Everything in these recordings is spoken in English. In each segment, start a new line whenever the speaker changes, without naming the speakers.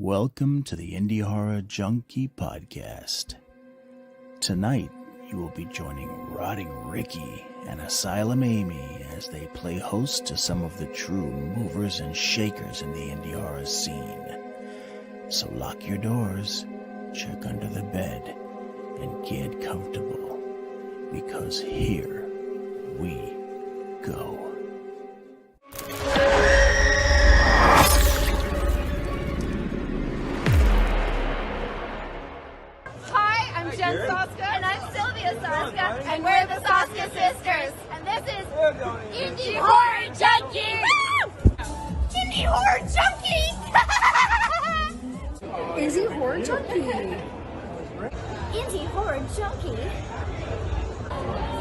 Welcome to the Indie Horror Junkie podcast. Tonight, you will be joining Rotting Ricky and Asylum Amy as they play host to some of the true movers and shakers in the indie horror scene. So lock your doors, check under the bed, and get comfortable, because here we go.
And I'm Sylvia Saska, and we're the Saska Sisters. And this is Indie Horror Junkie! Indie Horror Junkie!
Indie Horror Junkie!
Indie Horror Junkie!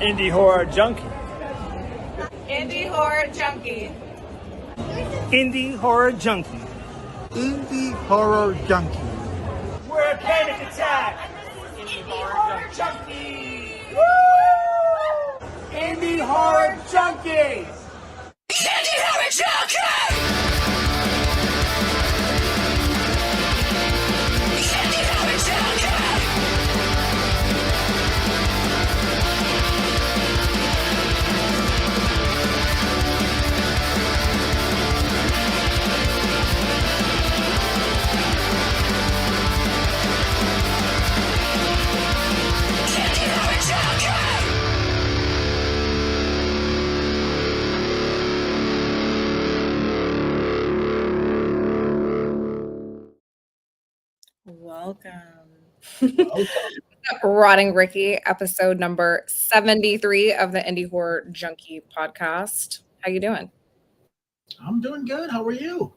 Indie Horror Junkie!
Indie Horror Junkie!
Indie Horror Junkie!
Indie Horror Junkie!
We're a panic attack!
Indie Horror Junkie!
Woo! Indie Horror Junkies!
Indie Horror Junkie! Indie Horror Junkie!
Welcome. Rotting Ricky, episode number 73 of the Indie Horror Junkie podcast. How you doing?
I'm doing good. How are you?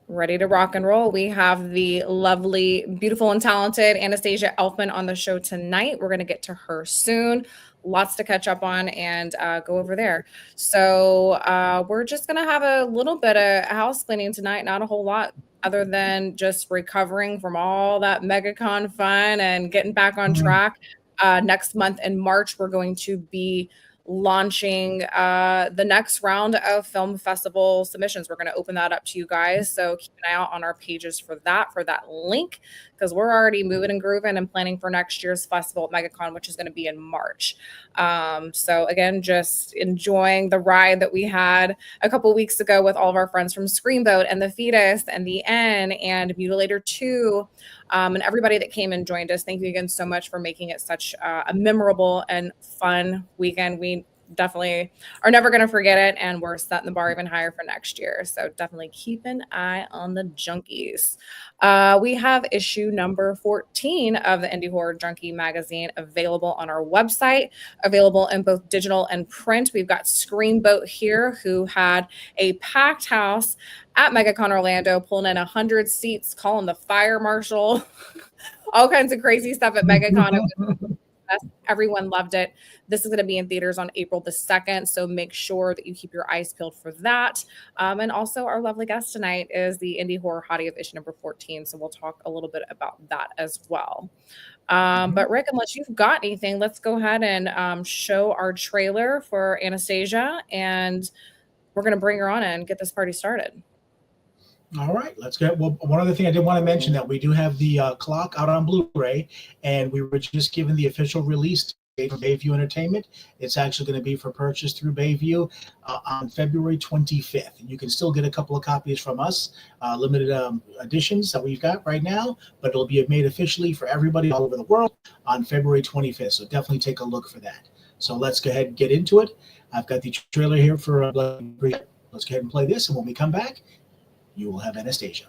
Ready to rock and roll. We have the lovely, beautiful, and talented Anastasia Elfman on the show tonight. We're going to get to her soon. Lots to catch up on and go over there. So we're just going to have a little bit of house cleaning tonight. Not a whole lot other than just recovering from all that MegaCon fun and getting back on track. Next month in March, we're going to be launching the next round of film festival submissions. We're going to open that up to you guys. So keep an eye out on our pages for that link, because we're already moving and grooving and planning for next year's festival at MegaCon, which is going to be in March. So again, just enjoying the ride that we had a couple weeks ago with all of our friends from Screamboat and The Fetus and The N and Mutilator 2. And everybody that came and joined us. Thank you again so much for making it such a memorable and fun weekend. We definitely are never going to forget it, and we're setting the bar even higher for next year. So definitely keep an eye on the Junkies. We have issue number 14 of the Indie Horror Junkie magazine available on our website, available in both digital and print. We've got Screamboat here, who had a packed house at MegaCon Orlando, pulling in 100 seats, calling the fire marshal, all kinds of crazy stuff at MegaCon. It was everyone loved it. This is going to be in theaters on April the 2nd, so make sure that you keep your eyes peeled for that. And also, our lovely guest tonight is the Indie Horror Hottie of issue number 14, so we'll talk a little bit about that as well. But Rick, unless you've got anything, let's go ahead and show our trailer for Anastasia, and we're going to bring her on and get this party started.
All right, let's go. Well, one other thing I did want to mention that we do have the clock out on Blu-ray, and we were just given the official release date for Bayview Entertainment. It's actually going to be for purchase through Bayview on February 25th. And you can still get a couple of copies from us, limited editions that we've got right now, but it'll be made officially for everybody all over the world on February 25th. So definitely take a look for that. So let's go ahead and get into it. I've got the trailer here for let's go ahead and play this, and when we come back, you will have Anastasia.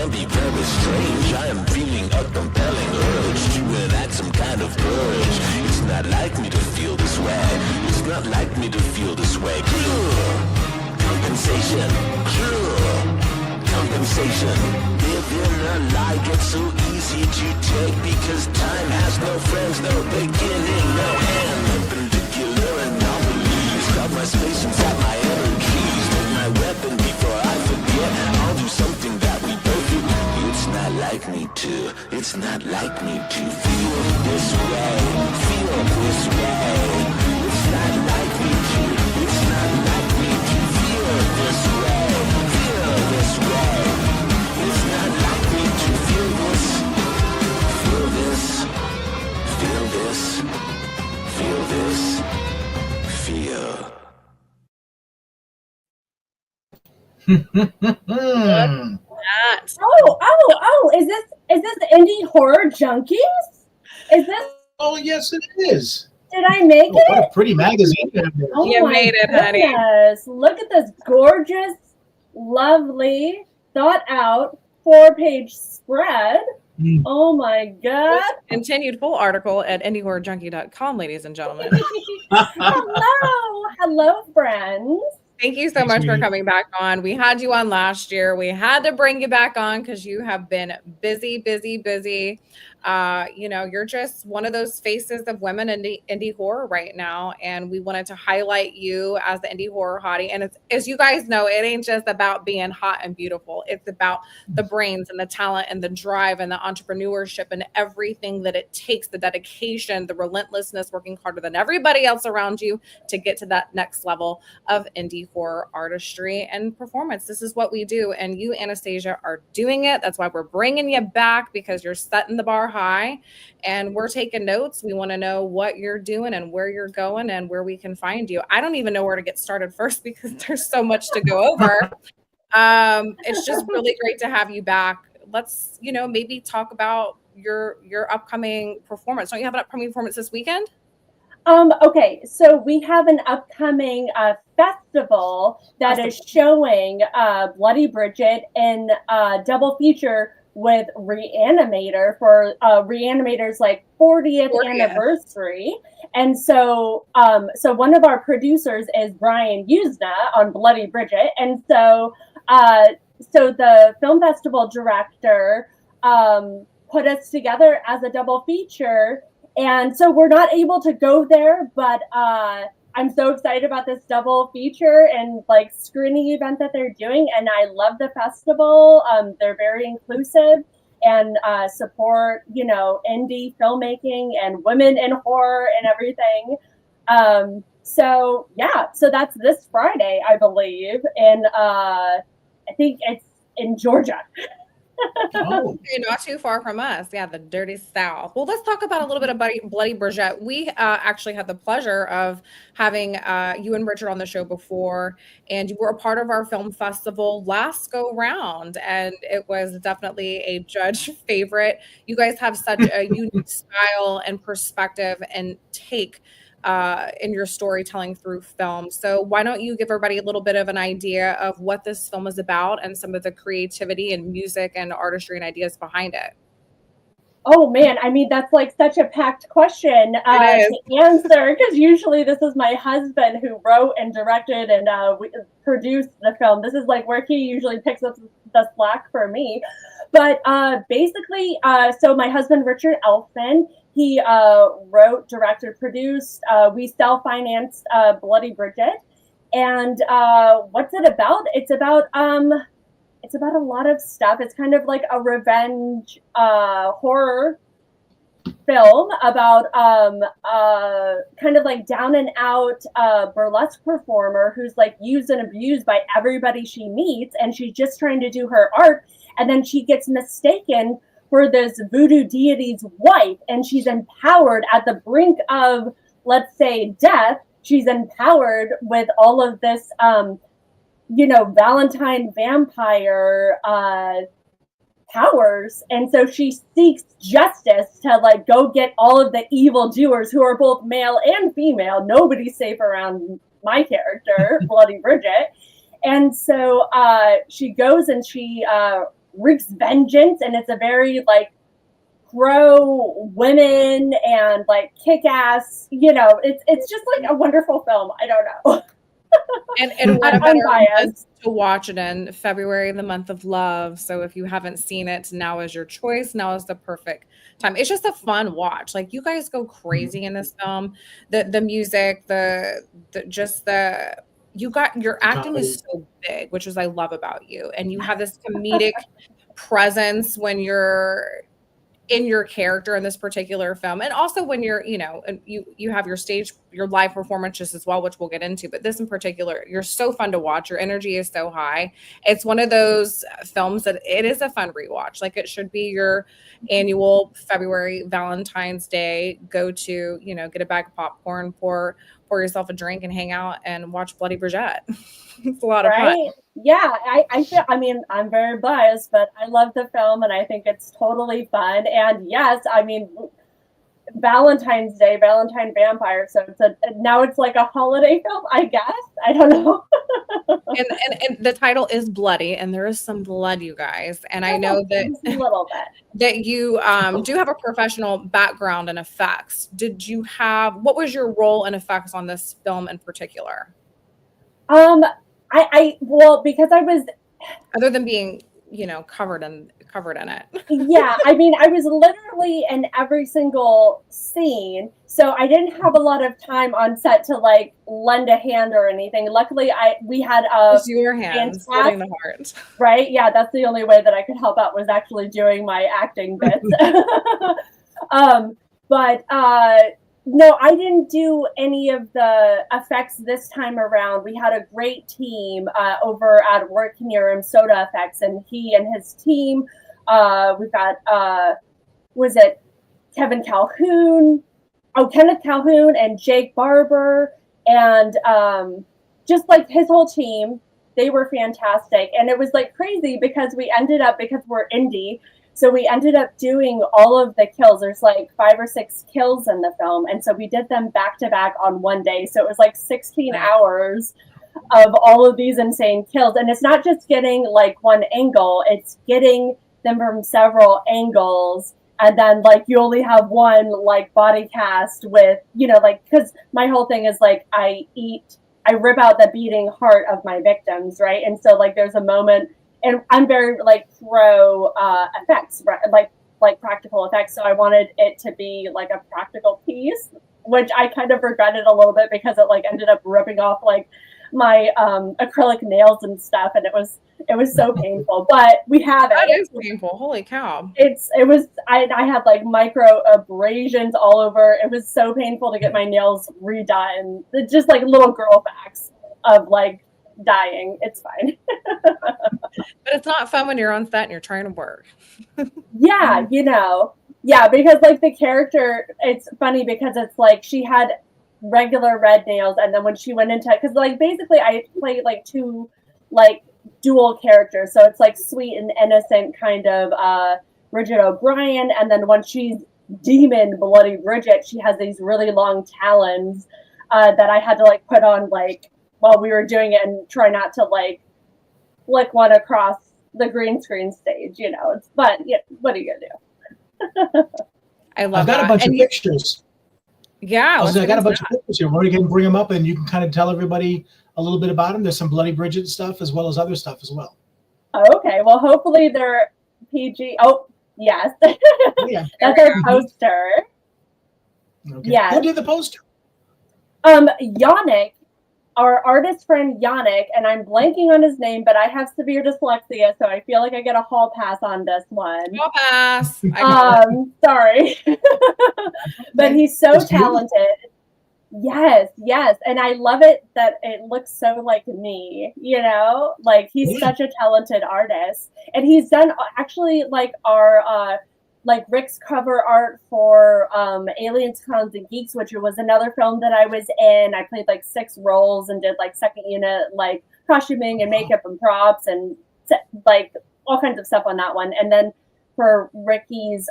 can be very strange. I am feeling a compelling urge to enact some kind of purge. It's not like me to feel this way. It's not like me to feel this way. Compensation. Compensation. Living a lie gets so easy to take because time has no friends, no beginning, no end. Perpendicular anomalies. Carve my space inside my energies. Take my weapon before I forget. I'll do something that we both do. It's not like me to. It's not like me to feel this way. Feel this way. It's not like me to. It's not like me to feel this way. Feel this way. It's not like me to feel this. Feel this. Feel this. Feel this. Feel.
That.
Oh, is this indie horror junkies? Is this,
Oh, yes, it is.
did I make
Oh, what
it?
a pretty magazine.
Oh
You
my
made it, honey.
goodness. Look at this gorgeous, lovely, thought out 4-page spread.
Mm.
Oh my god.
Continued full article at indiehorrorjunkie.com, ladies and gentlemen.
Hello, friends.
Thank you so
Thanks,
much for
Mimi.
coming back on. We had you on last year. We had to bring you back on because you have been busy. You're just one of those faces of women in indie horror right now. And we wanted to highlight you as the indie horror hottie. And it's, as you guys know, it ain't just about being hot and beautiful. It's about the brains and the talent and the drive and the entrepreneurship and everything that it takes, the dedication, the relentlessness, working harder than everybody else around you to get to that next level of indie horror artistry and performance. This is what we do. And you, Anastasia, are doing it. That's why we're bringing you back, because you're setting the bar high and we're taking notes. We want to know what you're doing and where you're going and where we can find you. I don't even know where to get started first because there's so much to go over. It's just really great to have you back. Let's, maybe talk about your upcoming performance. Don't you have an upcoming performance this weekend?
Okay, so we have an upcoming festival that is showing Bloody Bridget in double feature with Reanimator for Reanimator's 40th anniversary. And so one of our producers is Brian Usna on Bloody Bridget. And so the film festival director put us together as a double feature. And so we're not able to go there, but I'm so excited about this double feature and screening event that they're doing. And I love the festival. They're very inclusive and support, indie filmmaking and women in horror and everything. So that's this Friday, I believe. And I think it's in Georgia.
Oh.
You're not too far from us. Yeah, the dirty South. Well, let's talk about a little bit about Bloody Bridget. We actually had the pleasure of having you and Richard on the show before, and you were a part of our film festival last go round, and it was definitely a judge favorite. You guys have such a unique style and perspective and take in your storytelling through film. So why don't you give everybody a little bit of an idea of what this film is about and some of the creativity and music and artistry and ideas behind it?
Oh man, I mean, that's such a packed question to answer, because usually this is my husband who wrote and directed and produced the film. This is where he usually picks up the slack for me. But basically, so my husband, Richard Elfman, he wrote, directed, produced. We self-financed Bloody Bridget. And what's it about? It's about a lot of stuff. It's kind of like a revenge horror film about kind of down and out burlesque performer who's used and abused by everybody she meets, and she's just trying to do her art, and then she gets mistaken for this voodoo deity's wife, and she's empowered at the brink of, let's say, death. She's empowered with all of this Valentine vampire powers, and so she seeks justice to go get all of the evil doers who are both male and female. Nobody's safe around my character, Bloody Bridget. And so she goes and she wreaks vengeance, and it's a very like pro women and like kick-ass, it's just like a wonderful film. I don't know.
And what a better
unbiased.
month to watch it in. February, the month of love. So if you haven't seen it, now is your choice. Now is the perfect time. It's just a fun watch. Like, you guys go crazy in this film. The music, your acting is so big, which is I love about you. And you have this comedic presence when you're in your character in this particular film, and also when you're and you have your live performances as well, which we'll get into, but this in particular, you're so fun to watch. Your energy is so high. It's one of those films that it is a fun rewatch. Like, it should be your annual February Valentine's Day go to, get a bag of popcorn, pour yourself a drink and hang out and watch Bloody Bridget. It's a lot of fun.
Yeah, I feel, I'm very biased, but I love the film and I think it's totally fun. And yes, Valentine's Day, Valentine Vampire. So now it's like a holiday film, I guess. I don't know.
and the title is bloody, and there is some blood, you guys. And I know that
a little bit
that you do have a professional background in effects. What was your role in effects on this film in particular? Because I was, other than being, covered in it.
Yeah, I was literally in every single scene, so I didn't have a lot of time on set to like lend a hand or anything. Luckily, we had
your hands holding the heart.
Right? Yeah, that's the only way that I could help out, was actually doing my acting bits. No, I didn't do any of the effects this time around. We had a great team over at work near him, Soda Effects, and he and his team. We've got, was it Kenneth Calhoun and Jake Barber, and just like his whole team. They were fantastic. And it was like crazy because we're indie, so we ended up doing all of the kills. There's like 5 or 6 kills in the film. And so we did them back to back on one day. So it was like 16 hours of all of these insane kills. And it's not just getting like one angle, it's getting them from several angles. And then like you only have one like body cast with, because my whole thing is like I rip out the beating heart of my victims, right? And so like there's a moment, and I'm very like pro effects, right? like practical effects. So I wanted it to be like a practical piece, which I kind of regretted a little bit because it like ended up ripping off like my acrylic nails and stuff, and it was so painful. But we have it.
That is painful. Holy cow!
I had like micro abrasions all over. It was so painful to get my nails redone. It's just like little girl facts of like dying. It's fine.
But it's not fun when you're on set and you're trying to work.
Yeah, yeah, because like the character, it's funny because it's like she had regular red nails, and then when she went into, because like basically I played like 2 like dual characters, so it's like sweet and innocent kind of Bridget O'Brien, and then when she's demon Bloody Bridget, she has these really long talons that I had to like put on like while we were doing it and try not to like flick one across the green screen stage, but yeah, what are you gonna do?
I love
I've got
that.
a bunch of pictures.
Yeah,
I got a bunch of pictures here. We can bring them up, and you can kind of tell everybody a little bit about them. There's some Bloody Bridget stuff as well as other stuff as well.
Okay, well, hopefully they're PG. Oh, yes.
Yeah.
That's our poster.
Okay.
Yes.
Who did the poster?
Yannick, our artist friend Yannick, and I'm blanking on his name, but I have severe dyslexia, so I feel like I get a hall pass on this one.
Hall pass.
Sorry. But he's so talented. Yes. And I love it that it looks so like me, like he's such a talented artist. And he's done actually like our like Rick's cover art for Aliens, Clowns, and Geeks, which was another film that I was in. I played like 6 roles and did like second unit like costuming and makeup and props and like all kinds of stuff on that one. And then for Ricky's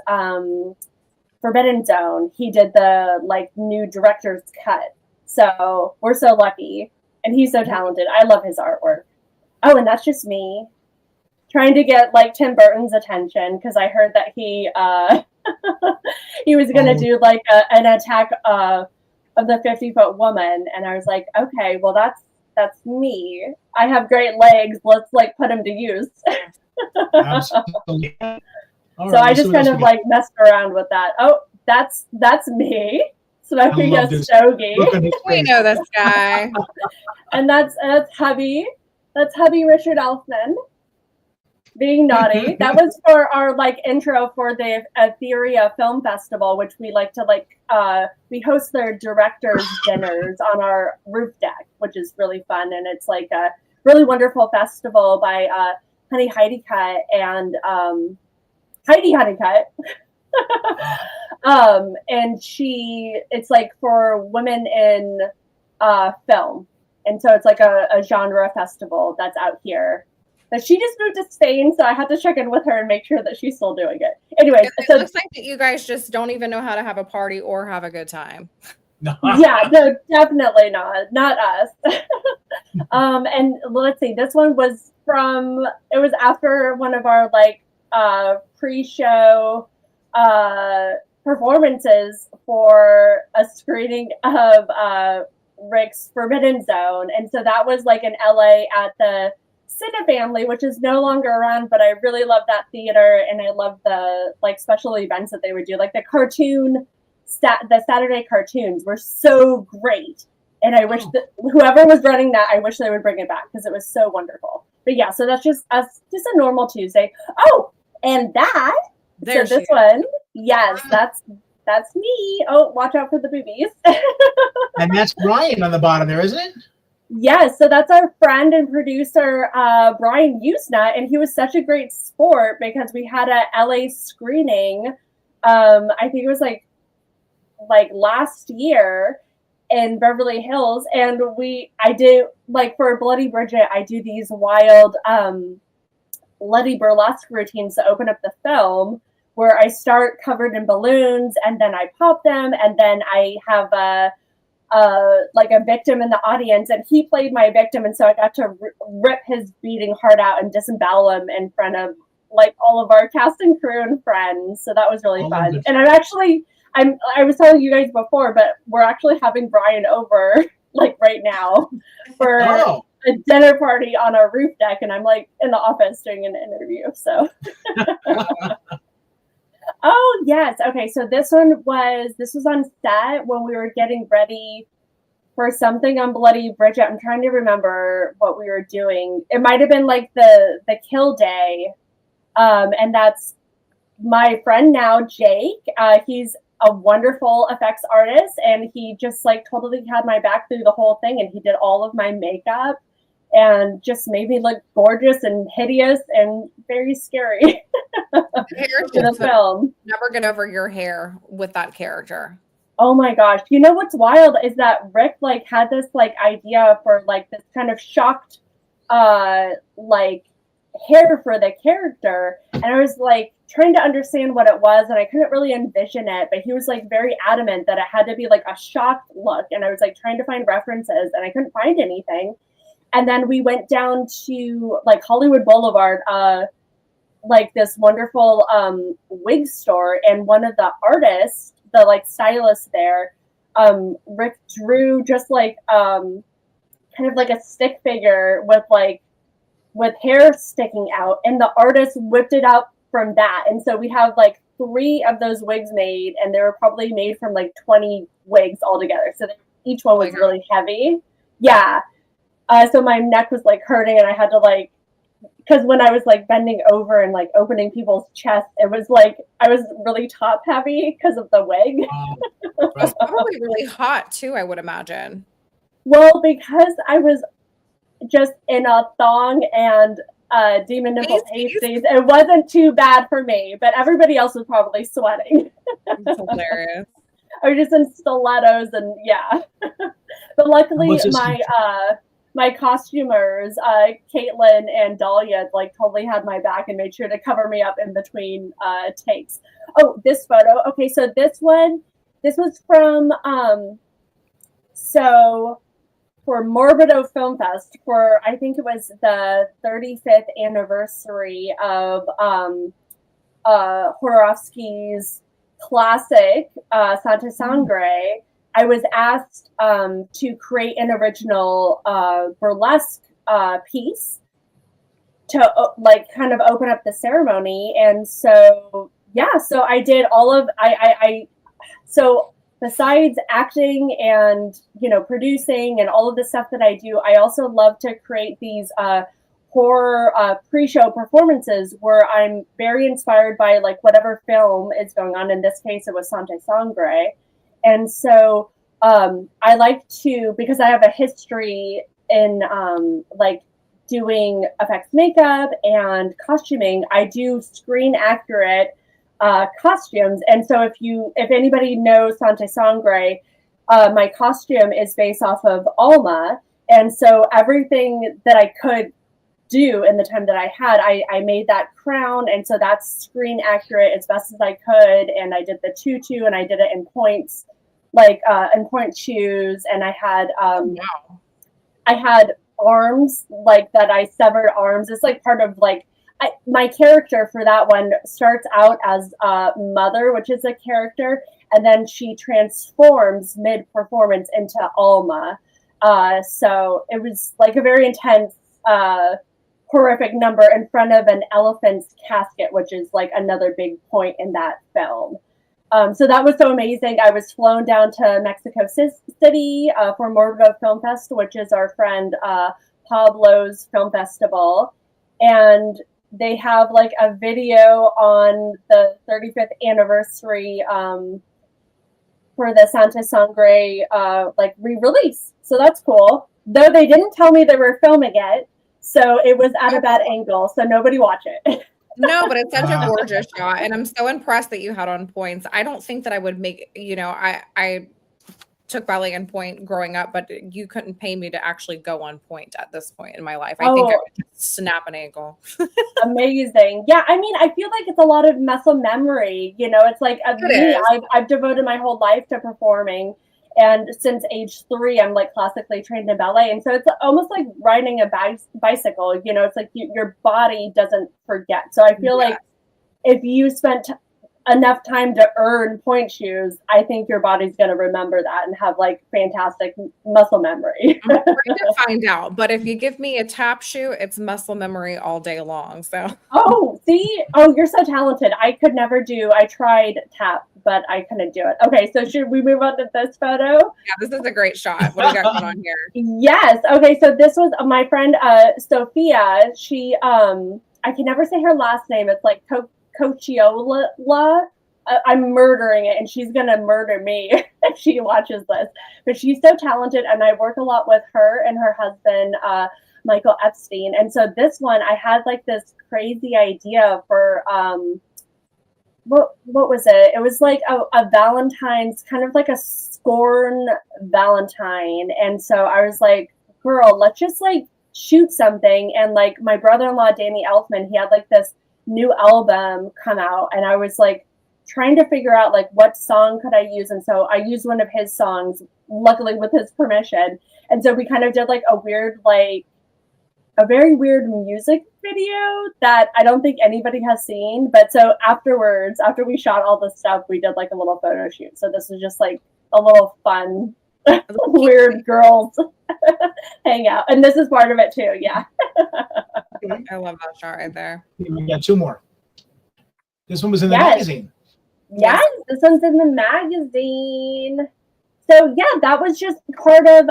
Forbidden Zone, he did the like new director's cut. So we're so lucky, and he's so talented. I love his artwork. Oh, and that's just me. trying to get like Tim Burton's attention because I heard that he he was gonna do like an attack of the 50-foot woman, and I was like, okay, well that's me. I have great legs. Let's like put them to use.
Absolutely. All
So
right,
I just kind of like messed around with that. Oh, that's me smoking a stogie.
We know this guy.
And that's hubby. That's hubby Richard Elfman being naughty. That was for our like intro for the Etheria Film Festival, which we like to like we host their directors dinners on our roof deck, which is really fun, and it's like a really wonderful festival by Honey Heidi Cut and Heidi Honeycutt. And it's like for women in film. And so it's like a genre festival that's out here. But she just moved to Spain, so I had to check in with her and make sure that she's still doing it. Anyways,
it looks like that you guys just don't even know how to have a party or have a good time.
Yeah, no, definitely not us. And let's see, this one was it was after one of our like pre-show performances for a screening of Rick's Forbidden Zone, and so that was like in LA at the Cine Family, which is no longer around, but I really love that theater, and I love the like special events that they would do, like the Saturday cartoons were so great, and I wish that whoever was running that, I wish they would bring it back because it was so wonderful. But yeah, so that's just a normal Tuesday. Oh, and this one, yes, that's me. Oh, watch out for the boobies.
And that's Brian on the bottom there, isn't it?
Yes, so that's our friend and producer, Brian Usna, and he was such a great sport because we had a LA screening. I think it was like last year in Beverly Hills, and I did like for Bloody Bridget, I do these wild bloody burlesque routines to open up the film, where I start covered in balloons and then I pop them, and then I have like a victim in the audience, and he played my victim, and so I got to rip his beating heart out and disembowel him in front of like all of our cast and crew and friends. So that was really fun. And I was telling you guys before, but we're actually having Brian over like right now for a dinner party on our roof deck, and I'm like in the office doing an interview. So oh yes, okay. So this was on set when we were getting ready for something on Bloody Bridget. I'm trying to remember what we were doing. It might have been like the kill day, and that's my friend now, Jake. He's a wonderful effects artist, and he just like totally had my back through the whole thing, and he did all of my makeup and just made me look gorgeous and hideous and very scary. The film.
Never get over your hair with that character.
Oh my gosh. You know what's wild is that Rick like had this like idea for like this kind of shocked like hair for the character, and I was like trying to understand what it was, and I couldn't really envision it, but he was like very adamant that it had to be like a shocked look, and I was like trying to find references and I couldn't find anything. And then we went down to like Hollywood Boulevard, like this wonderful wig store, and one of the artists, the like stylist there, Rick drew just like kind of like a stick figure with hair sticking out, and the artist whipped it out from that. And so we have like 3 of those wigs made, and they were probably made from like 20 wigs altogether. So each one was really heavy. Yeah. So my neck was like hurting, and I had to like, because when I was like bending over and like opening people's chests, it was like I was really top heavy because of the wig.
It's probably really hot too, I would imagine.
Well, because I was just in a thong and demon nipple pasties, it wasn't too bad for me, but everybody else was probably sweating.
That's hilarious.
I was just in stilettos, and yeah. But luckily my costumers, Caitlin and Dahlia, like totally had my back and made sure to cover me up in between takes. Oh, this photo. Okay, so this was from so for Morbido Film Fest for, I think it was the 35th anniversary of Horovsky's classic Santa Sangre. I was asked to create an original burlesque piece to like kind of open up the ceremony. And so so I did all of so besides acting and producing and all of the stuff that I do, I also love to create these horror pre-show performances where I'm very inspired by like whatever film is going on. In this case, it was Santa Sangre. And so I like to, because I have a history in like doing effects makeup and costuming, I do screen accurate costumes. And so if anybody knows Santa Sangre, my costume is based off of Alma. And so everything that I could do in the time that I had, I made that crown. And so that's screen accurate as best as I could. And I did the tutu and I did it in points, like in point shoes. And I had, I had arms like that. I severed arms. It's like part of like, my character for that one starts out as Mother, which is a character, and then she transforms mid-performance into Alma. So it was like a very intense, horrific number in front of an elephant's casket, which is like another big point in that film. So that was so amazing. I was flown down to Mexico City for Morbido Film Fest, which is our friend Pablo's film festival. And they have like a video on the 35th anniversary for the Santa Sangre like re-release. So that's cool. Though they didn't tell me they were filming it, so it was at a bad angle, so nobody watch it.
No, but it's such a gorgeous shot, and I'm so impressed that you had on points. I don't think that I would make, I took ballet and point growing up, but you couldn't pay me to actually go on point at this point in my life. I think I would just snap an ankle.
Amazing. Yeah, I mean, I feel like it's a lot of muscle memory. It's like I've devoted my whole life to performing. And since age 3, I'm like classically trained in ballet. And so it's almost like riding a bicycle. It's like your body doesn't forget. So I feel like if you spent enough time to earn point shoes, I think your body's going to remember that and have like fantastic muscle memory.
I'm afraid to find out, but if you give me a tap shoe, it's muscle memory all day long. So you're so talented. I tried tap, but I couldn't do it. Okay, so should we move on to this photo? Yeah, this is a great shot. What do you got going on here?
Yes. Okay, so this was my friend Sophia. She I can never say her last name. It's like Cochiola. I'm murdering it, and she's gonna murder me if she watches this. But she's so talented, and I work a lot with her and her husband, Michael Epstein. And so this one, I had like this crazy idea for what was it? It was like a Valentine's, kind of like a scorn Valentine. And so I was like, girl, let's just like shoot something. And like my brother-in-law, Danny Elfman, he had like this new album come out, and I was like trying to figure out like what song could I use. And so I used one of his songs, luckily with his permission. And so we kind of did like a very weird music video that I don't think anybody has seen. But so afterwards, after we shot all this stuff, we did like a little photo shoot. So this was just like a little fun, weird girls hang out. And this is part of it too. Yeah.
I love that shot right there.
We got 2 more. This one was in the magazine.
Yes, this one's in the magazine. So yeah, that was just part of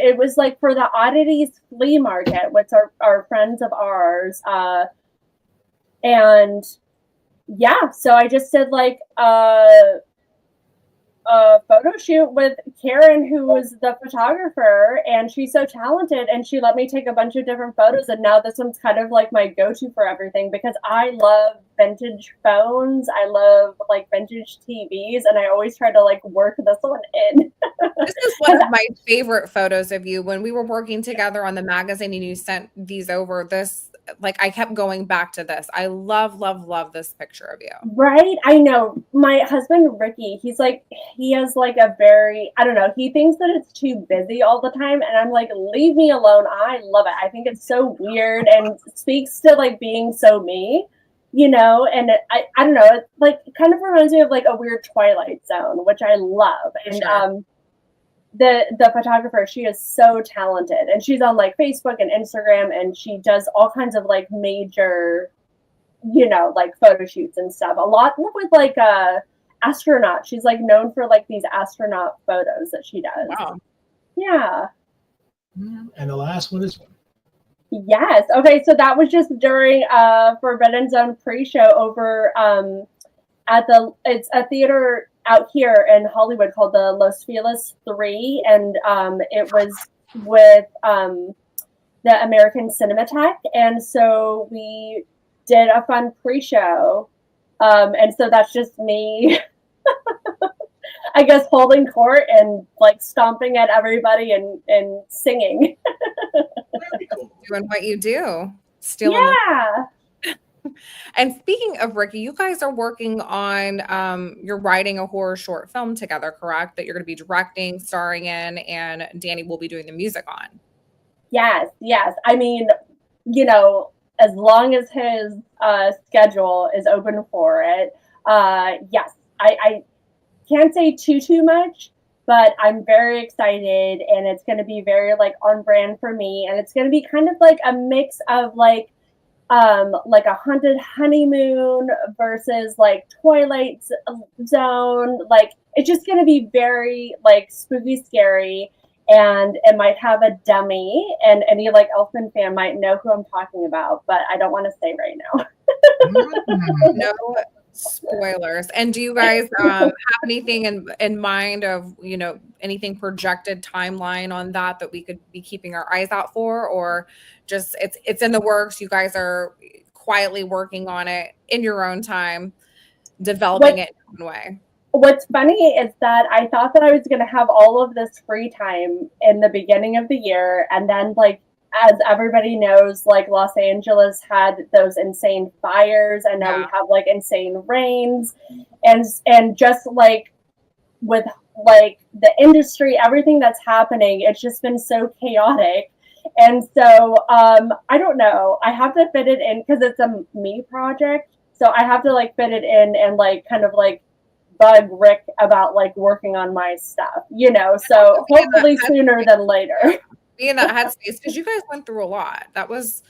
it was like for the Oddities flea market, which are friends of ours. And yeah, so I just did like a photo shoot with Karen, who was the photographer, and she's so talented, and she let me take a bunch of different photos. And now this one's kind of like my go-to for everything, because I love vintage phones. I love like vintage TVs, and I always try to like work this one in.
This is one of my favorite photos of you when we were working together on the magazine, and you sent these over. This like I kept going back to this. I love, love, love this picture of you.
Right? I know. My husband, Ricky, he's like, he has like a very, I don't know, he thinks that it's too busy all the time. And I'm like, leave me alone. I love it. I think it's so weird and speaks to like being so me, you know? And I don't know, it like kind of reminds me of like a weird Twilight Zone, which I love. And
Sure.
the photographer, she is so talented, and she's on like Facebook and Instagram, and she does all kinds of like major, you know, like photo shoots and stuff, a lot with like astronaut. She's like known for like these astronaut photos that she does.
Wow.
Yeah.
And the last one is
Yes. Okay, so that was just during Forbidden Zone pre-show over at it's a theater out here in Hollywood called the Los Feliz 3, and it was with the American Cinematheque, and so we did a fun pre-show, and so that's just me, I guess, holding court and like stomping at everybody and singing.
Doing what you do. Stealing
Yeah.
And speaking of Ricky, you guys are working on you're writing a horror short film together, correct? That you're going to be directing, starring in, and Danny will be doing the music on.
Yes, yes. I mean, you know, as long as his schedule is open for it, yes. I can't say too much, but I'm very excited, and it's going to be very like on brand for me, and it's going to be kind of like a mix of like a haunted honeymoon versus like Twilight Zone. Like it's just going to be very like spooky, scary, and it might have a dummy, and any like Elfman fan might know who I'm talking about, but I don't want to say right now.
No spoilers. And do you guys have anything in mind of, you know, anything projected timeline on that we could be keeping our eyes out for, or just it's in the works, you guys are quietly working on it in your own time, developing it in one way?
What's funny is that I thought that I was going to have all of this free time in the beginning of the year, and then like as everybody knows, like Los Angeles had those insane fires, and now we have like insane rains, and just like with like the industry, everything that's happening, it's just been so chaotic. And so I don't know, I have to fit it in because it's a me project, so I have to like fit it in and like kind of like bug Rick about like working on my stuff, you know, so hopefully sooner than later.
Be in that headspace, because you guys went through a lot. That was,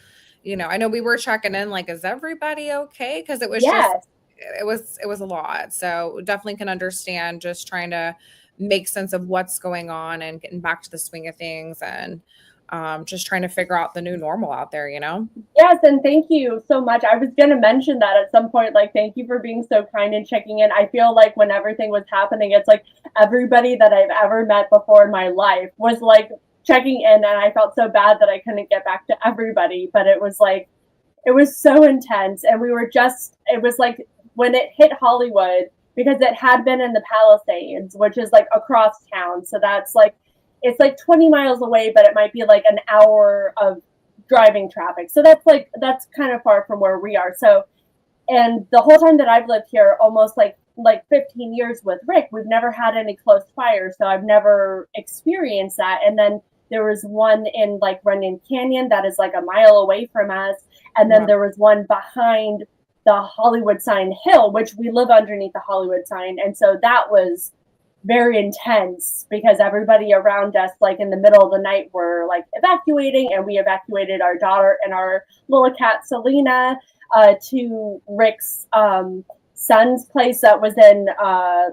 you know, I know we were checking in like, is everybody okay? Because it was just it was a lot. So definitely can understand just trying to make sense of what's going on and getting back to the swing of things, and just trying to figure out the new normal out there, you know?
Yes, and thank you so much. I was going to mention that at some point, like, thank you for being so kind and checking in. I feel like when everything was happening, it's like everybody that I've ever met before in my life was like checking in, and I felt so bad that I couldn't get back to everybody, but it was like, it was so intense, and we were just, it was like when it hit Hollywood, because it had been in the Palisades, which is like across town, so that's like, it's like 20 miles away, but it might be like an hour of driving traffic, so that's kind of far from where we are. So, and the whole time that I've lived here, almost like 15 years with Rick, we've never had any close fires, so I've never experienced that. And then there was one in like Runyon Canyon that is like a mile away from us. And then there was one behind the Hollywood sign hill, which we live underneath the Hollywood sign. And so that was very intense because everybody around us, like in the middle of the night, were like evacuating, and we evacuated our daughter and our little cat, Selena, to Rick's son's place that was in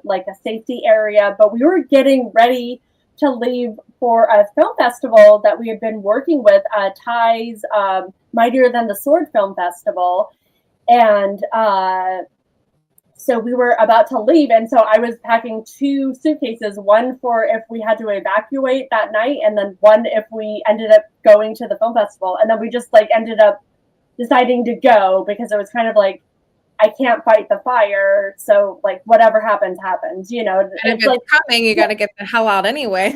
like a safety area. But we were getting ready to leave for a film festival that we had been working with, Ty's Mightier Than the Sword Film Festival. And so we were about to leave. And so I was packing 2 suitcases, one for if we had to evacuate that night, and then one if we ended up going to the film festival. And then we just like ended up deciding to go because it was kind of like I can't fight the fire, so like whatever happens, happens. You know,
And if it's like coming, you got to get the hell out anyway.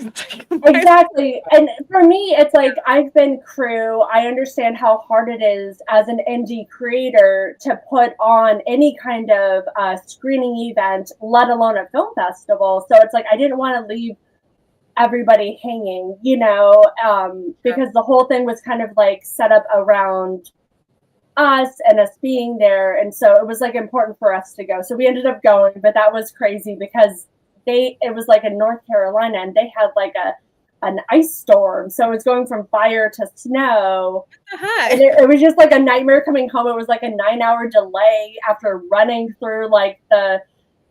Exactly. And for me, it's like I've been crew. I understand how hard it is as an indie creator to put on any kind of screening event, let alone a film festival. So it's like I didn't want to leave everybody hanging, you know, because the whole thing was kind of like set up around us and us being there, and so it was like important for us to go, so we ended up going. But that was crazy because it was like in North Carolina, and they had like an ice storm, so it was going from fire to snow. And it was just like a nightmare coming home. It was like a 9-hour delay after running through like it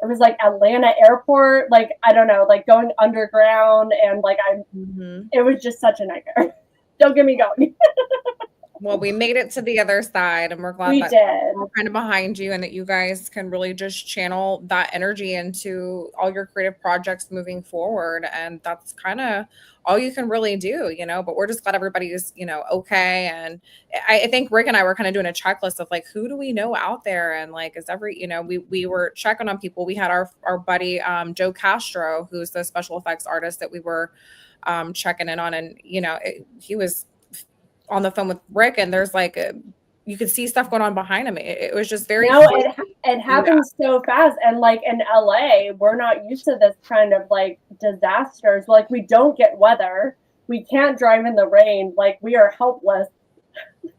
was like Atlanta airport, like I don't know, like going underground, and like it was just such a nightmare. Don't get me going.
Well, we made it to the other side, and we're glad we're kind of behind you, and that you guys can really just channel that energy into all your creative projects moving forward. And that's kind of all you can really do, you know, but we're just glad everybody is, you know, okay. And I think Rick and I were kind of doing a checklist of like, who do we know out there? And like, is you know, we were checking on people. We had our buddy, Joe Castro, who's the special effects artist that we were checking in on. And, you know, he was on the phone with Rick, and there's like you could see stuff going on behind him. It was just very
it happens so fast. And like in LA, we're not used to this kind of like disasters. Like we don't get weather, we can't drive in the rain, like we are helpless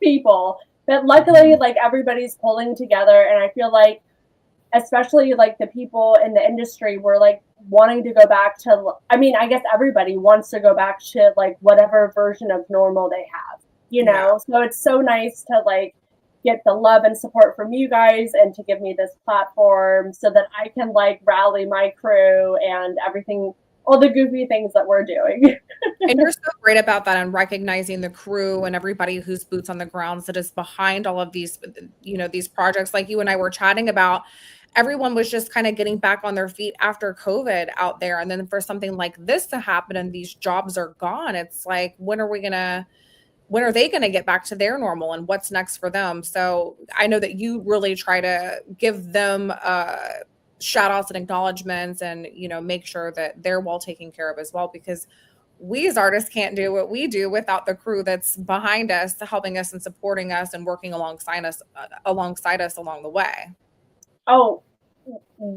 people. But luckily, like everybody's pulling together, and I feel like especially like the people in the industry were like wanting to go back to, I mean, I guess everybody wants to go back to like whatever version of normal they have, you know? So it's so nice to like get the love and support from you guys, and to give me this platform so that I can like rally my crew and everything, all the goofy things that we're doing.
And you're so great about that, and recognizing the crew and everybody who's boots on the grounds that is behind all of these, you know, these projects. Like you and I were chatting about, everyone was just kind of getting back on their feet after COVID out there. And then for something like this to happen and these jobs are gone, it's like, when are they going to get back to their normal, and what's next for them? So I know that you really try to give them shout outs and acknowledgments, and, you know, make sure that they're well taken care of as well, because we as artists can't do what we do without the crew that's behind us, helping us and supporting us and working alongside us along the way.
Oh,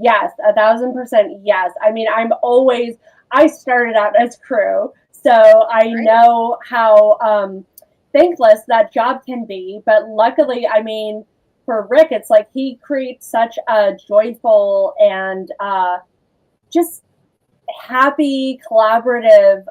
yes, 1,000% yes. I mean, I started out as crew, so I know how thankless that job can be. But luckily, I mean, for Rick, it's like he creates such a joyful and just happy, collaborative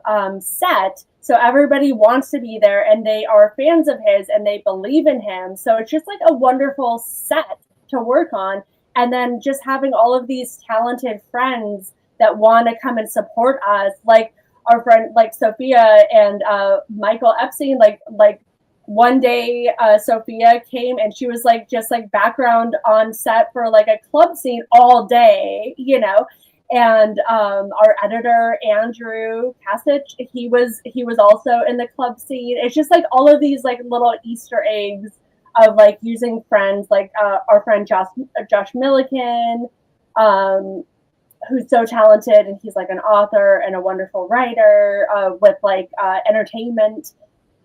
set. So everybody wants to be there, and they are fans of his, and they believe in him. So it's just like a wonderful set to work on. And then just having all of these talented friends that want to come and support us, like our friend, like Sophia and Michael Epstein, like one day Sophia came, and she was like just like background on set for like a club scene all day, you know. And our editor Andrew Kasich, he was also in the club scene. It's just like all of these like little Easter eggs of like using friends, like our friend Josh Milliken, who's so talented, and he's like an author and a wonderful writer with like entertainment.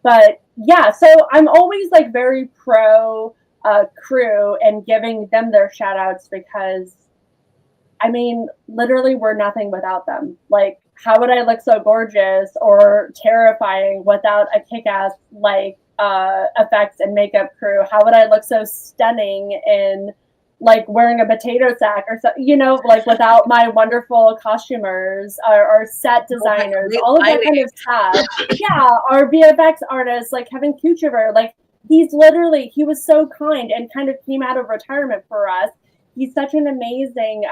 But yeah, so I'm always like very pro crew and giving them their shout outs, because I mean, literally we're nothing without them. Like, how would I look so gorgeous or terrifying without a kick-ass like effects and makeup crew? How would I look so stunning in like wearing a potato sack or so, you know, like without my wonderful costumers or set designers, all of that kind of stuff. Yeah, our VFX artists like Kevin Kuchever, like he was so kind and kind of came out of retirement for us. He's such an amazing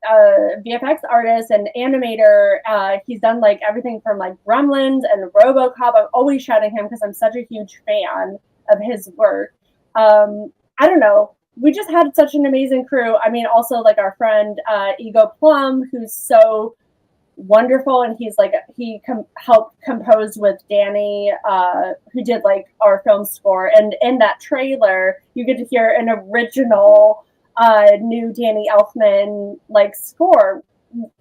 VFX artist and animator. He's done like everything from like Gremlins and RoboCop. I'm always shouting him because I'm such a huge fan of his work. I don't know. We just had such an amazing crew. I mean, also like our friend Ego Plum, who's so wonderful, and he's like helped compose with Danny, who did like our film score. And in that trailer, you get to hear an original new Danny Elfman like score.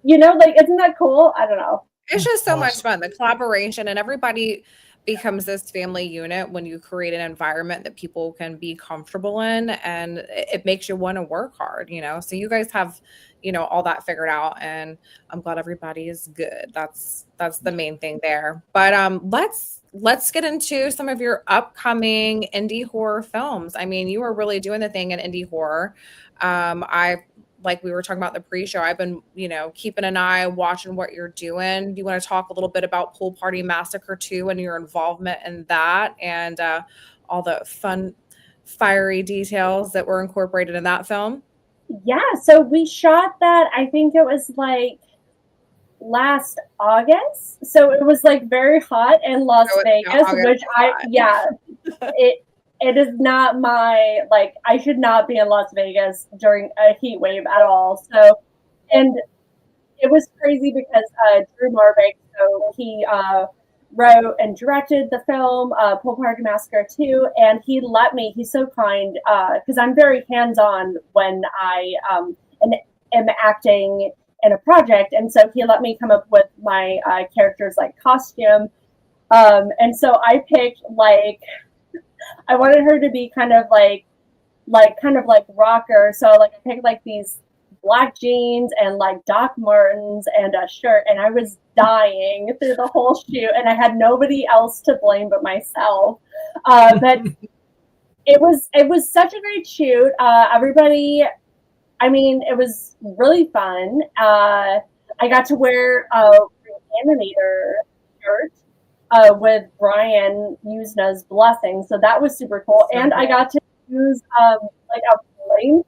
You know, like, isn't that cool? I don't know.
It's just so much fun. The collaboration, and everybody becomes this family unit when you create an environment that people can be comfortable in, and it makes you want to work hard, you know? So you guys have, you know, all that figured out, and I'm glad everybody is good. That's the main thing there. But let's get into some of your upcoming indie horror films. I mean, you are really doing the thing in indie horror. Like we were talking about in the pre-show, I've been, you know, keeping an eye, watching what you're doing. Do you want to talk a little bit about Pool Party Massacre 2 and your involvement in that, and all the fun, fiery details that were incorporated in that film?
Yeah, so we shot that, I think it was like last August. So it was like very hot in Las Vegas, which it is not my, like, I should not be in Las Vegas during a heat wave at all. So, and it was crazy because Drew Marvick, so he wrote and directed the film Pool Party Massacre 2, and he let me, he's so kind, because I'm very hands-on when I am acting in a project, and so he let me come up with my character's like costume, and so I picked like, I wanted her to be kind of like rocker. So like I picked like these black jeans and like Doc Martens and a shirt, and I was dying through the whole shoot, and I had nobody else to blame but myself. But it was such a great shoot. Everybody, I mean, it was really fun. I got to wear a Reanimator shirt with Brian Usna's blessing, so that was super cool. And I got to use like a flamethrower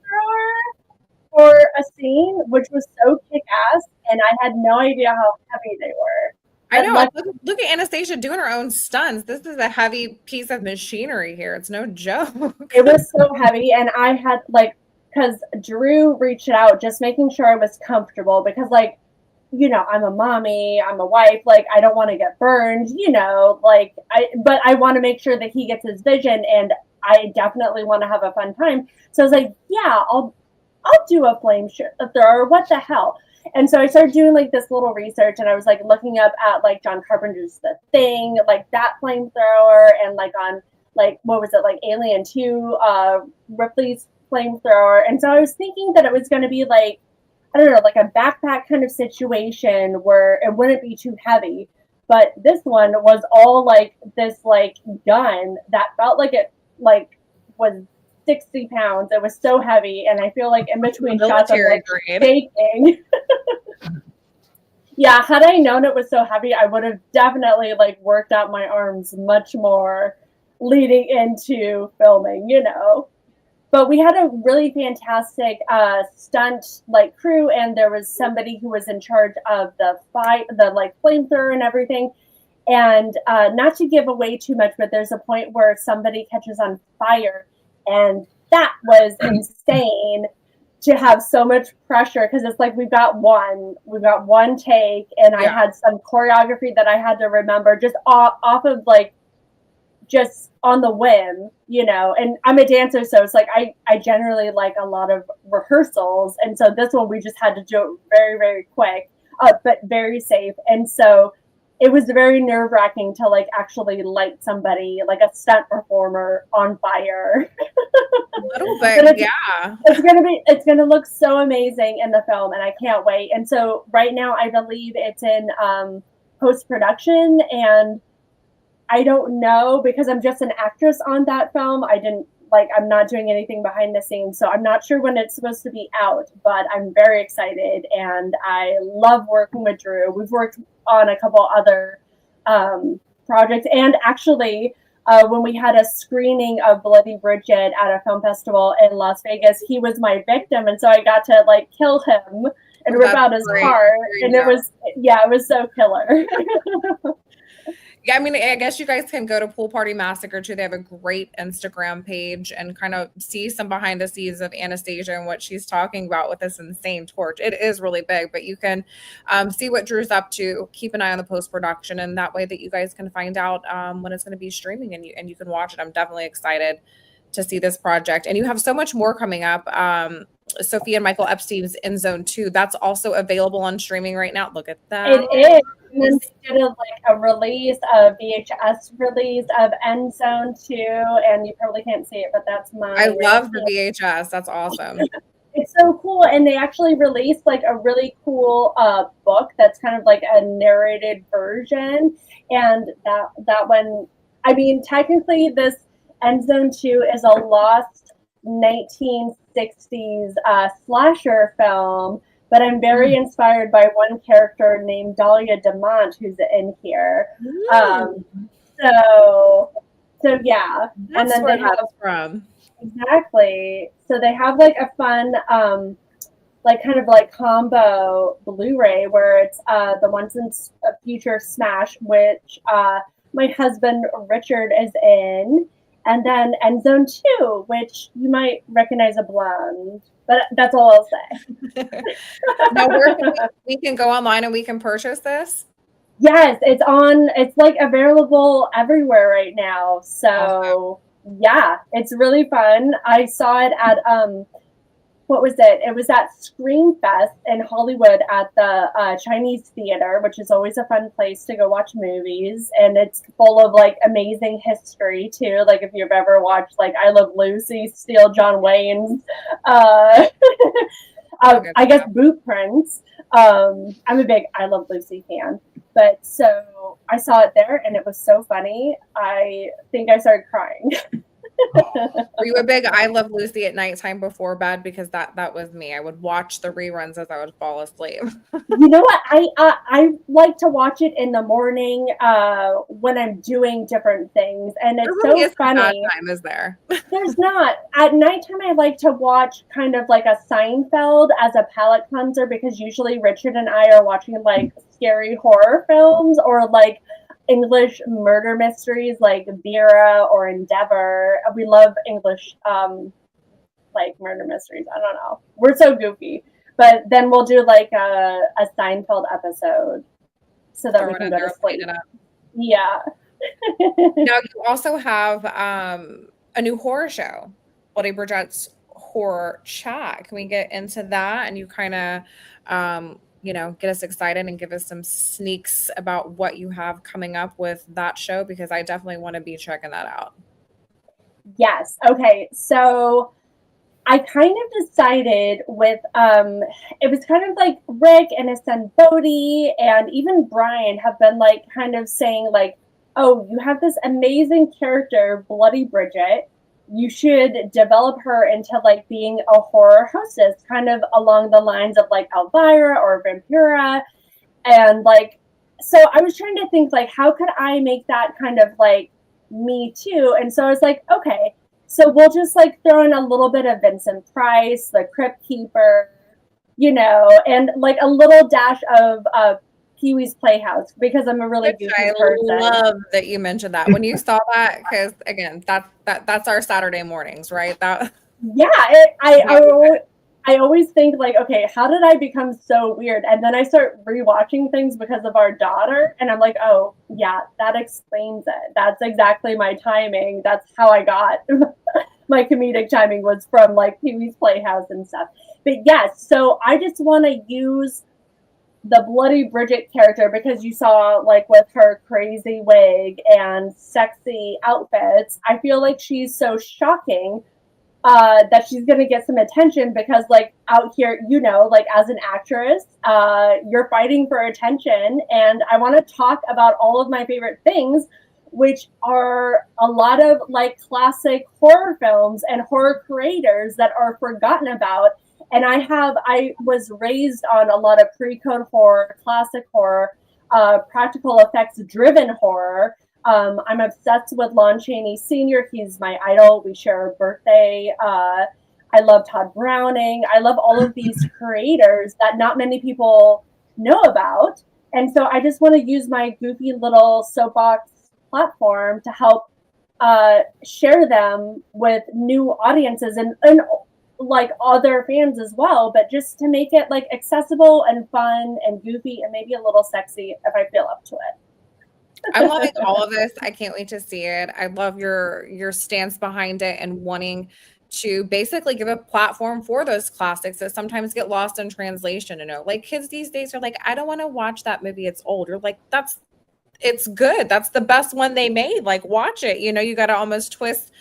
for a scene, which was so kick-ass, and I had no idea how heavy they were.
I know. Look at Anastasia doing her own stunts. This is a heavy piece of machinery here. It's no joke.
It was so heavy, and I had like, because Drew reached out, just making sure I was comfortable, because like, you know, I'm a mommy, I'm a wife, like I don't want to get burned, you know, like but I want to make sure that he gets his vision, and I definitely want to have a fun time. So I was like, yeah, I'll do a flamethrower, what the hell? And so I started doing like this little research, and I was like looking up at like John Carpenter's The Thing, like that flamethrower, and like on like, what was it, like Alien 2, Ripley's flamethrower. And so I was thinking that it was going to be like, I don't know, like a backpack kind of situation where it wouldn't be too heavy. But this one was all like this like gun that felt like it like was 60 pounds. It was so heavy, and I feel like in between shots I'm like shaking. Yeah, had I known it was so heavy, I would have definitely like worked out my arms much more leading into filming, you know. But we had a really fantastic stunt like crew, and there was somebody who was in charge of the like flamethrower and everything. And not to give away too much, but there's a point where somebody catches on fire, and that was insane to have so much pressure, because it's like we've got one take, and I had some choreography that I had to remember just off of like just on the whim, you know. And I'm a dancer, so it's like I generally like a lot of rehearsals, and so this one we just had to do it very, very quick, but very safe. And so it was very nerve-wracking to like actually light somebody, like a stunt performer, on fire.
A little bit, yeah.
It's gonna look so amazing in the film, and I can't wait. And so right now I believe it's in post-production, and I don't know, because I'm just an actress on that film. I'm not doing anything behind the scenes, so I'm not sure when it's supposed to be out, but I'm very excited, and I love working with Drew. We've worked on a couple other projects, and actually when we had a screening of Bloody Bridget at a film festival in Las Vegas, he was my victim, and so I got to like kill him and rip out his heart, and it was so killer.
Yeah, I mean, I guess you guys can go to Pool Party Massacre too. They have a great Instagram page and kind of see some behind the scenes of Anastasia and what she's talking about with this insane torch. It is really big, but you can see what Drew's up to. Keep an eye on the post production, and that way that you guys can find out when it's going to be streaming and you can watch it. I'm definitely excited to see this project, and you have so much more coming up. Sophie and Michael Epstein's In Zone 2. That's also available on streaming right now. Look at that.
It is. And then they did a release, a VHS release of End Zone 2, and you probably can't see it, but that's mine.
I love the VHS. That's awesome.
It's so cool, and they actually released like a really cool book that's kind of like a narrated version, and that one, I mean, technically this End Zone 2 is a lost 1960s slasher film, but I'm very inspired by one character named Dahlia DeMont who's in here. So yeah,
That's
and then
where
they have
that's from.
exactly. So they have like a fun like kind of like combo Blu-ray where it's the Once and Future Smash, which my husband Richard is in. And then End Zone 2, which you might recognize a blonde, but that's all I'll say.
Now, we can go online and we can purchase this?
Yes, it's like available everywhere right now. So yeah, it's really fun. I saw it at what was it? It was at Scream Fest in Hollywood at the Chinese Theater, which is always a fun place to go watch movies. And it's full of like amazing history too. Like if you've ever watched like I Love Lucy, Steal John Wayne's, I guess Boot Prints. I'm a big I Love Lucy fan. But so I saw it there and it was so funny. I think I started crying.
Were you a big I Love Lucy at nighttime before bed? Because that was me. I would watch the reruns as I would fall asleep.
You know what? I like to watch it in the morning when I'm doing different things, and it's
there really
so funny.
Bad time, is there?
There's not. At nighttime, I like to watch kind of like a Seinfeld as a palate cleanser because usually Richard and I are watching like scary horror films or like English murder mysteries like Vera or Endeavor. We love English like murder mysteries. I don't know. We're so goofy. But then we'll do like a Seinfeld episode so that we can go to sleep. Yeah.
Now you also have a new horror show, Bloody Bridget's Horror Chat. Can we get into that? And you kind of get us excited and give us some sneaks about what you have coming up with that show, because I definitely want to be checking that out.
Yes. Okay. So I kind of decided with, it was kind of like Rick and his son Bodie and even Brian have been like kind of saying like, oh, you have this amazing character, Bloody Bridget. You should develop her into like being a horror hostess, kind of along the lines of like Elvira or Vampira. And like, so I was trying to think like, how could I make that kind of like me too? And so I was like, okay, so we'll just like throw in a little bit of Vincent Price, the Crypt Keeper, and like a little dash of Pee-wee's Playhouse, because I'm a really goofy person.
I love that you mentioned that when you saw that, because again, that's our Saturday mornings, right?
I always think like, okay, how did I become so weird? And then I start rewatching things because of our daughter, and I'm like, oh yeah, that explains it. That's exactly my timing. That's how I got my comedic timing was from like Pee-wee's Playhouse and stuff. But yes, so I just want to use the Bloody Bridget character because you saw like with her crazy wig and sexy outfits, I feel like she's so shocking that she's going to get some attention because like out here, like as an actress, you're fighting for attention. And I want to talk about all of my favorite things, which are a lot of like classic horror films and horror creators that are forgotten about. And I was raised on a lot of pre-code horror, classic horror, practical effects driven horror. I'm obsessed with Lon Chaney Sr. He's my idol. We share a birthday. I love Todd Browning. I love all of these creators that not many people know about. And so I just want to use my goofy little soapbox platform to help share them with new audiences and like other fans as well, but just to make it like accessible and fun and goofy and maybe a little sexy if I feel up to it.
I'm loving all of this. I can't wait to see it. I love your stance behind it and wanting to basically give a platform for those classics that sometimes get lost in translation. Like kids these days are like, I don't want to watch that movie. It's old. You're like, it's good. That's the best one they made. Like, watch it. You got to almost twist,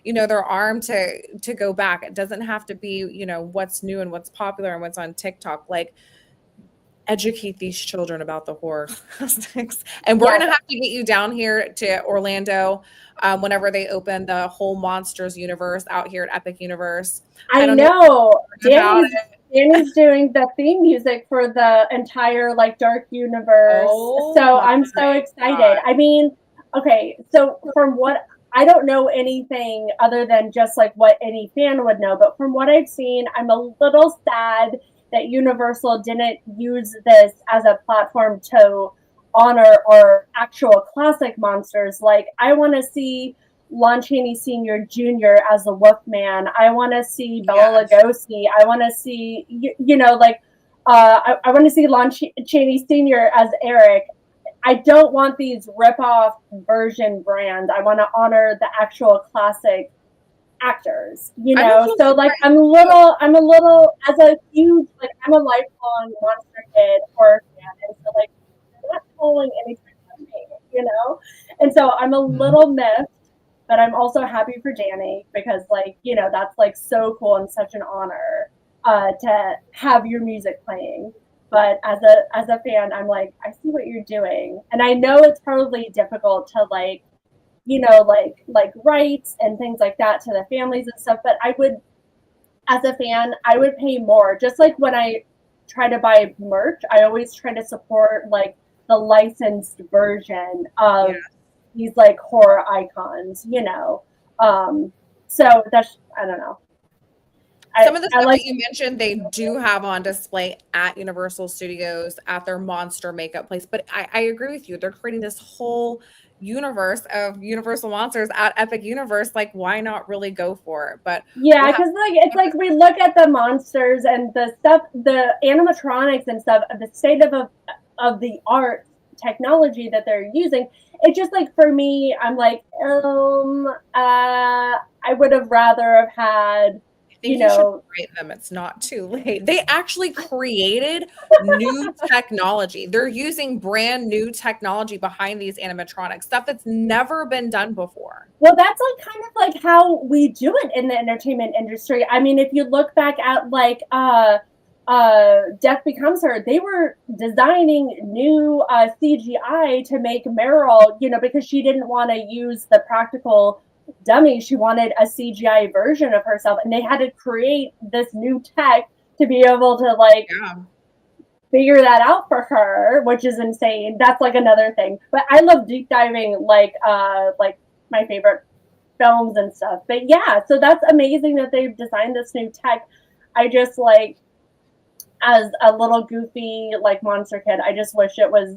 their arm to go back. It doesn't have to be, what's new and what's popular and what's on TikTok. Like, educate these children about the horror classics. And we're going to have to get you down here to Orlando whenever they open the whole Monsters universe out here at Epic Universe.
I know. Danny's doing the theme music for the entire like dark universe. So I'm so excited. God. I mean, okay, so from what I don't know anything other than just like what any fan would know, but from what I've seen, I'm a little sad that Universal didn't use this as a platform to honor our actual classic monsters. Like, I want to see Lon Chaney Sr. Jr. as the Wolfman. I want to see Bela Lugosi. I want to see, I want to see Lon Chaney Sr. as Eric. I don't want these rip-off version brands. I want to honor the actual classic actors, so like I'm a little as a huge, like, I'm a lifelong Monster Kid horror fan, and so like I'm not pulling anything from me, and so I'm a little miffed, but I'm also happy for Danny because like, that's like so cool and such an honor to have your music playing. But as a fan, I'm like, I see what you're doing, and I know it's probably difficult to like, like rights and things like that to the families and stuff. But I would, as a fan, I would pay more. Just like when I try to buy merch, I always try to support like the licensed version of these like horror icons, So that's, I don't know.
Some of the stuff that you mentioned, they do have on display at Universal Studios at their monster makeup place. But I agree with you. They're creating this whole universe of Universal monsters at Epic Universe. Like, why not really go for it? But
yeah, because it's like we look at the monsters and the stuff, the animatronics and stuff, the state of the art technology that they're using. It's just like, for me, I'm like, I would have rather have had. You should
write them. It's not too late. They actually created new technology. They're using brand new technology behind these animatronics, stuff that's never been done before.
Well, that's like kind of like how we do it in the entertainment industry. I mean, if you look back at like Death Becomes Her, they were designing new CGI to make Meryl, because she didn't want to use the practical dummy. She wanted a CGI version of herself, and they had to create this new tech to be able to like figure that out for her, which is insane. That's like another thing. But I love deep diving like my favorite films and stuff. But yeah, so that's amazing that they've designed this new tech. I just like, as a little goofy like monster kid, I just wish it was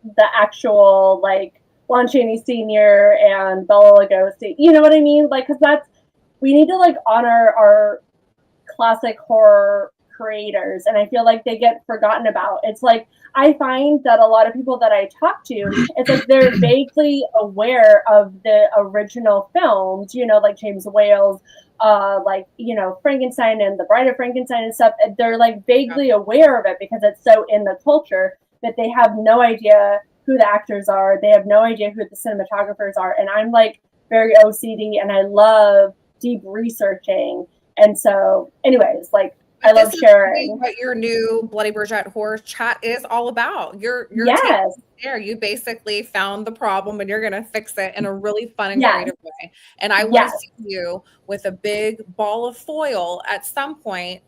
the actual like Lon Chaney Sr. and Bela Lugosi. You know what I mean? Like, because we need to like honor our classic horror creators, and I feel like they get forgotten about. It's like, I find that a lot of people that I talk to, it's like they're vaguely aware of the original films, like James Whale's, Frankenstein and the Bride of Frankenstein and stuff. They're like vaguely aware of it because it's so in the culture, that they have no idea who the actors are. They have no idea who the cinematographers are. And I'm like very OCD, and I love deep researching. And so anyways, like, I love sharing
what your new Bloody Burgette horror chat is all about. You're there. You basically found the problem, and you're going to fix it in a really fun and creative way. And I want to see you with a big ball of foil at some point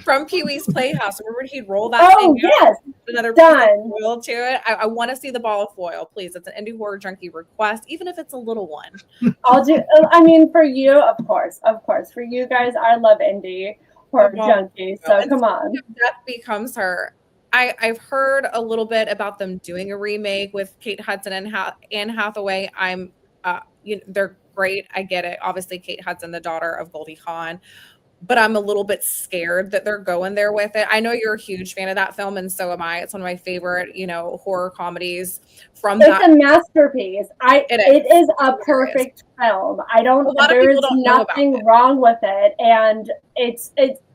from Pee-wee's Playhouse. Remember, he'd roll that thing out, another piece of foil to it. I want to see the ball of foil, please. It's an Indie Horror Junkie request, even if it's a little one.
I'll do. I mean, for you, of course. For you guys, I love Indie Horror Junkie. So come on.
Death Becomes Her. I've heard a little bit about them doing a remake with Kate Hudson and Anne Hathaway. They're great. I get it. Obviously, Kate Hudson, the daughter of Goldie Hawn, but I'm a little bit scared that they're going there with it. I know you're a huge fan of that film, and so am I. It's one of my favorite, horror comedies from
It's
that.
a masterpiece. It is a perfect film. There is nothing wrong with it. And it's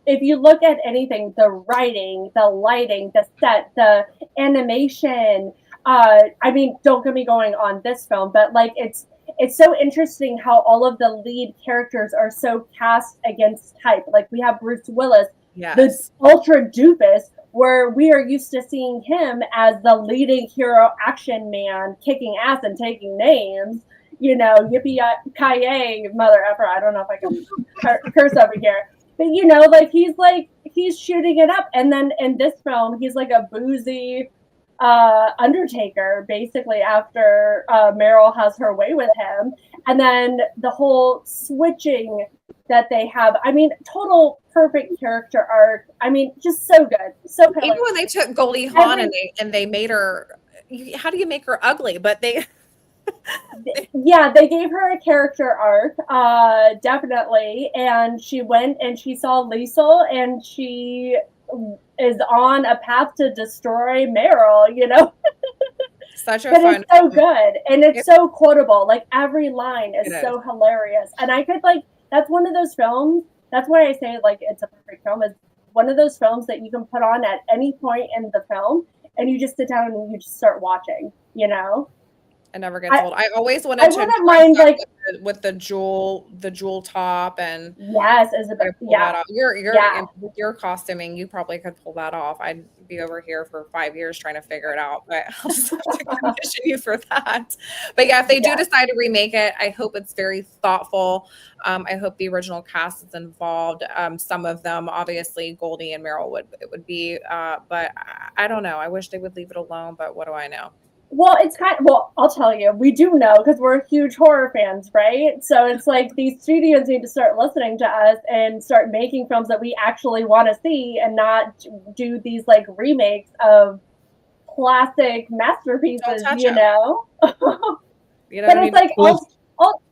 if you look at anything, the writing, the lighting, the set, the animation, don't get me going on this film, but like it's so interesting how all of the lead characters are so cast against type. Like we have Bruce Willis, the ultra doofus, where we are used to seeing him as the leading hero action man kicking ass and taking names. Yippee-ki-yay, mother effer. I don't know if I can curse over here. But, he's shooting it up. And then in this film, he's like a boozy Undertaker, basically, after Meryl has her way with him. And then the whole switching that they have, total perfect character arc. Just so good. So hilarious.
Even when they took Goldie Hawn and they made her, how do you make her ugly? But they...
Yeah, they gave her a character arc, definitely. And she went and she saw Liesel, and she is on a path to destroy Meryl,
Such a
but
fun
it's so good, and it's so quotable. Like every line is so hilarious, and I could that's one of those films. That's why I say it's a perfect film. It's one of those films that you can put on at any point in the film, and you just sit down and you just start watching.
It never gets old. I always wanted to
mind
with the jewel top and
yes, Isabel. Yeah,
with your costuming, you probably could pull that off. I'd be over here for 5 years trying to figure it out, but I'll just have to commission you for that. But yeah, if they do decide to remake it, I hope it's very thoughtful. I hope the original cast is involved. Some of them, obviously, Goldie and Meryl would be, but I don't know. I wish they would leave it alone, but what do I know?
Well, I'll tell you, we do know because we're huge horror fans, right? So it's like these studios need to start listening to us and start making films that we actually want to see and not do these remakes of classic masterpieces, But it's like, also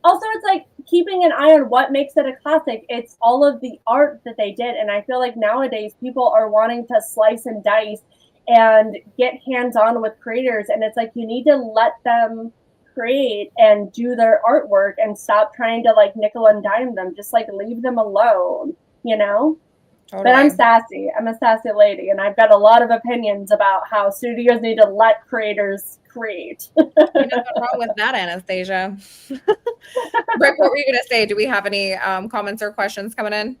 it's like keeping an eye on what makes it a classic. It's all of the art that they did. And I feel like nowadays people are wanting to slice and dice and get hands-on with creators, and it's like you need to let them create and do their artwork and stop trying to nickel and dime them. Just leave them alone, Totally. But I'm sassy. I'm a sassy lady, and I've got a lot of opinions about how studios need to let creators create.
Nothing wrong with that, Anastasia. Rick, what were you going to say? Do we have any comments or questions coming in?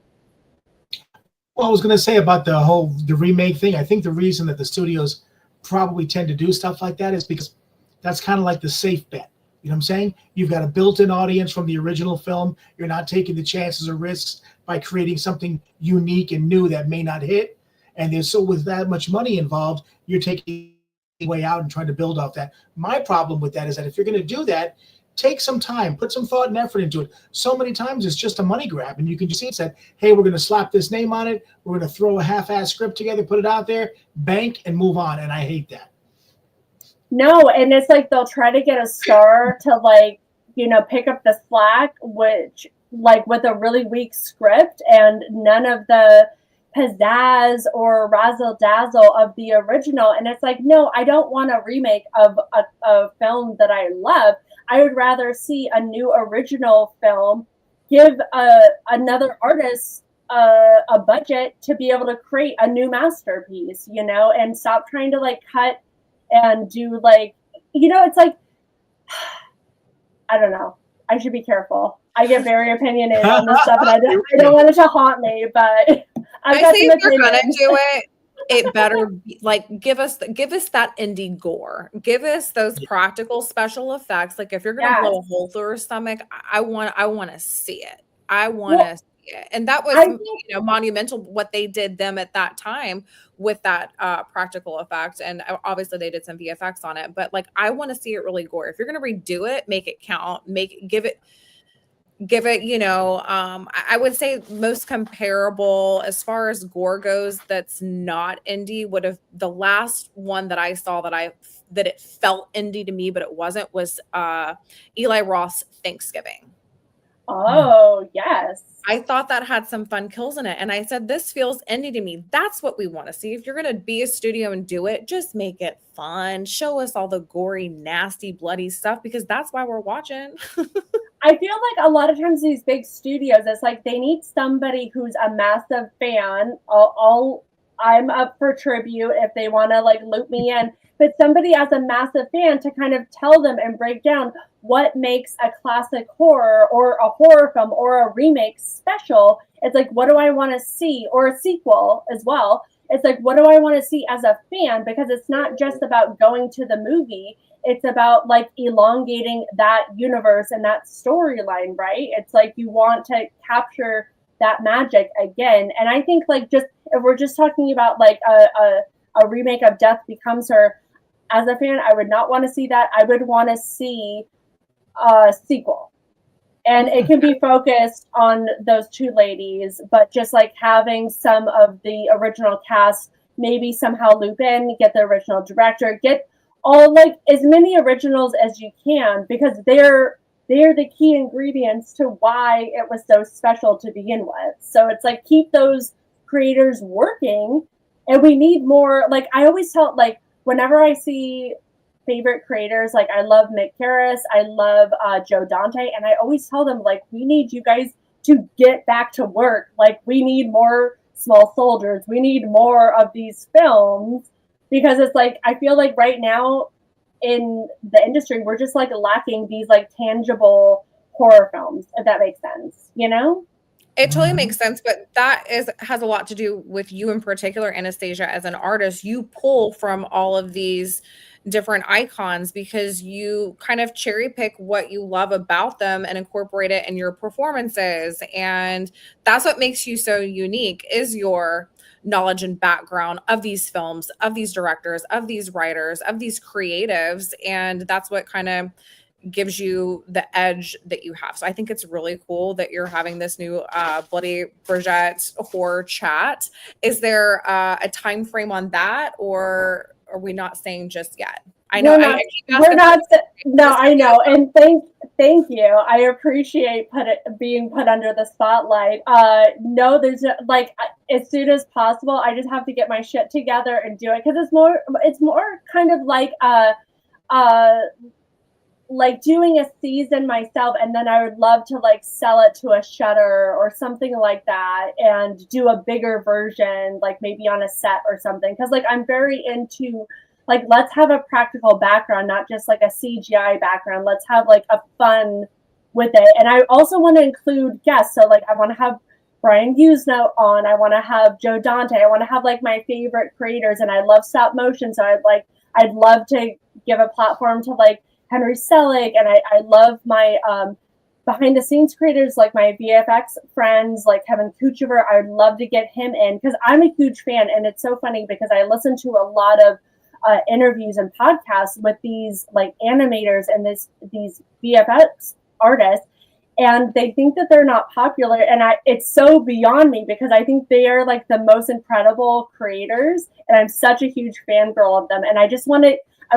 Well, I was going to say about the remake thing. I think the reason that the studios probably tend to do stuff like that is because that's kind of like the safe bet. You know what I'm saying? You've got a built-in audience from the original film. You're not taking the chances or risks by creating something unique and new that may not hit. And with that much money involved, you're taking a way out and trying to build off that. My problem with that is that if you're going to do that, take some time, put some thought and effort into it. So many times it's just a money grab, and you can just see it said, hey, we're going to slap this name on it. We're going to throw a half-ass script together, put it out there, bank, and move on. And I hate that.
No, and it's like they'll try to get a star to pick up the slack, which with a really weak script and none of the pizzazz or razzle dazzle of the original. And it's like, no, I don't want a remake of a film that I love. I would rather see a new original film, give another artist a budget to be able to create a new masterpiece, and stop trying to cut and do it's like, I don't know. I should be careful. I get very opinionated on this stuff, and I don't want it to haunt me, but
I say if you're gonna do it, it better be, give us that indie gore. Give us those practical special effects. If you're gonna blow a hole through her stomach, I want to see it. I want to see it. And that was monumental what they did them at that time with that practical effect. And obviously they did some VFX on it, but I want to see it really gore. If you're gonna redo it, make it count. give it, I would say most comparable as far as gore goes that's not indie would have, the last one that I saw that it felt indie to me, but it wasn't, was Eli Roth's Thanksgiving.
Oh, yes.
I thought that had some fun kills in it. And I said, this feels indie to me. That's what we want to see. If you're going to be a studio and do it, just make it fun. Show us all the gory, nasty, bloody stuff, because that's why we're watching.
I feel like a lot of times these big studios, it's like they need somebody who's a massive fan. I'm up for tribute if they want to like loop me in, but somebody as a massive fan to kind of tell them and break down what makes a classic horror or a horror film or a remake special. It's like, what do I want to see? Or a sequel as well. It's like, what do I want to see as a fan? Because it's not just about going to the movie. It's about like elongating that universe and that storyline, right? It's like you want to capture that magic again. And I think like just if we're just talking about like a remake of Death Becomes Her, as a fan, I would not want to see that. I would want to see a sequel. And it can be focused on those two ladies, but just like having some of the original cast maybe somehow loop in, get the original director, get all like as many originals as you can, because they're the key ingredients to why it was so special to begin with. So it's like keep those creators working, and we need more. Like I always tell, like whenever I see favorite creators, like I love Mick Garris, I love Joe Dante, and I always tell them like we need you guys to get back to work. Like we need more Small Soldiers, we need more of these films, because it's like I feel like right now in the industry we're just like lacking these like tangible horror films, if that makes sense, you know?
It totally makes sense, but that has a lot to do with you in particular, Anastasia, as an artist. You pull from all of these different icons because you kind of cherry pick what you love about them and incorporate it in your performances. And that's what makes you so unique, is your knowledge and background of these films, of these directors, of these writers, of these creatives. And that's what kind of gives you the edge that you have. So I think it's really cool that you're having this new Bloody Bridget horror chat. Is there a time frame on that, or are we not saying just yet? I know
we're not. No, I know, and thank you. I appreciate being put under the spotlight. No, there's like as soon as possible. I just have to get my shit together and do it, because it's more kind of like doing a season myself, and then I would love to like sell it to a Shudder or something like that and do a bigger version, like maybe on a set or something. Because like I'm very into like, let's have a practical background, not just like a CGI background. Let's have like a fun with it. And I also want to include guests. So like I want to have Brian Usno on. I want to have Joe Dante. I want to have like my favorite creators, and I love stop motion. So I'd love to give a platform to like Henry Selick, and I love my behind the scenes creators, like my VFX friends, like Kevin Kuchever. I would love to get him in, because I'm a huge fan. And it's so funny because I listen to a lot of interviews and podcasts with these like animators and these VFX artists, and they think that they're not popular. And it's so beyond me, because I think they are like the most incredible creators, and I'm such a huge fangirl of them. And I